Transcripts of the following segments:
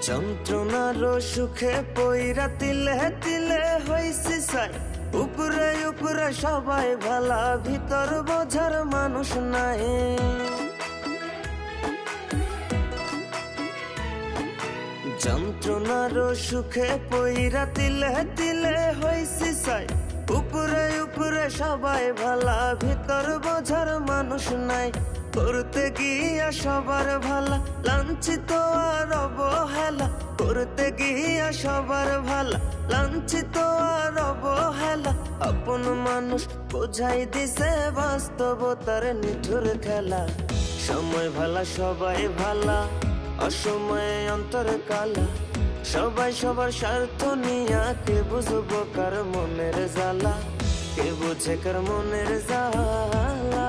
যন্ত্রণার সুখে পইরা তিলে তিলে হইছি সাই। উপরে উপরে সবাই ভালা, ভিতর বোঝার মানুষ নাই। যন্ত্রণার সুখে পইরা তিলে তিলে হইছি সাই। উপরে উপরে সবাই ভালা, ভিতর বোঝার মানুষ নাই। করতে গিয়া সবার ভালা, লাঞ্ছিত আর অবহেলা। করতে গিয়া সবার ভালা, লাঞ্ছিত আর অবহেলা। আপন মানুষ বোঝাই দিছে বাস্তবতার নিঠুর খেলা। সময় ভালা সবাই ভালা, অসময়ে অন্তর কালা। সবাই সবার স্বার্থ নিয়া, কে বুঝবো কার মনের জ্বালা? কে বুঝে কার মনের জ্বালা?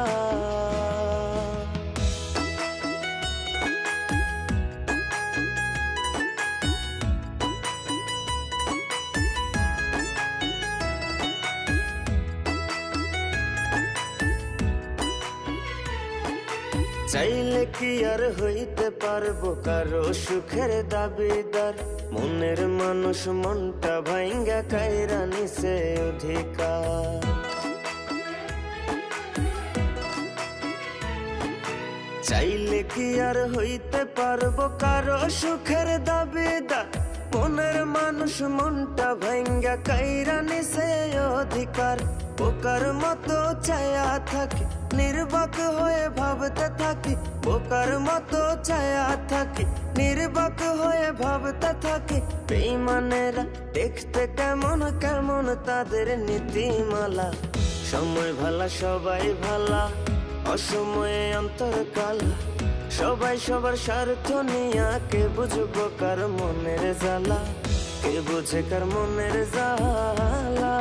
চাইলে কি আর হইতে পারবো কারো সুখের দাবিদার? মনের মানুষ মনটা ভাঙ্গা কাইরা নিছে অধিকার। চাইলে কি আর হইতে পারবো কারো সুখের দাবিদার? মনের মানুষ মনটা ভাঙ্গা কাইরা নিছে অধিকার। বোকার মতো চায়া থাকি, নির্বাক হয়ে ভাবতে থাকি। বোকার মতো চায়া থাকি, নির্বাক হয়ে ভাবতে থাকি। বেঈমানেরা দেখতে কেমন কেমন, তাদের নীতিমালা। সময় ভালা সবাই ভালা, অসময়ে অন্তর কালা। সবাই সবার স্বার্থ নিয়া, কে বুঝবো কার মনের জ্বালা? কে বুঝে কার মনের জ্বালা?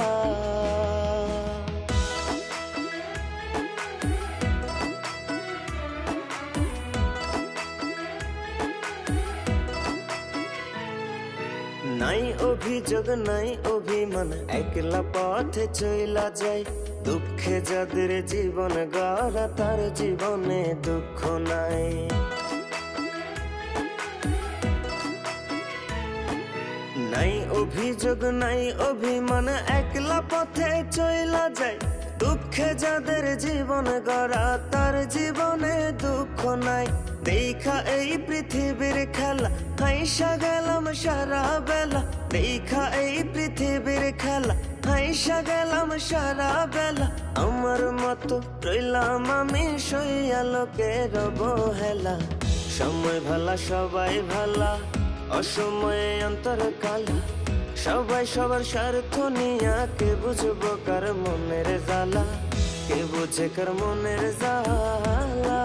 নাই অভিযোগ নাই অভিমান, একলা পথে চইলা যায়। দুঃখে যাদের জীবন গড়া, তার জীবনে দুঃখ নাই। নাই অভিযোগ নাই অভিমান, একলা পথে চইলা যায়। দুঃখে যাদের জীবন গড়া, তার জীবনে দুঃখ নাই। দেখা এই পৃথিবীর খেলা, হাইসা গেলাম সারা বেলা। দেখা এই পৃথিবীর খেলা, হাইসা গেলাম সারা বেলা। আমার মতো রইলাম আমি সইয়া লোকের অবহেলা। সময় ভালা সবাই ভালা, অসময়ে অন্তর কালা। সবাই সবার স্বার্থ নিয়া, কে বুঝবো কার মনের জ্বালা? কে বুঝে কার মনের জ্বালা?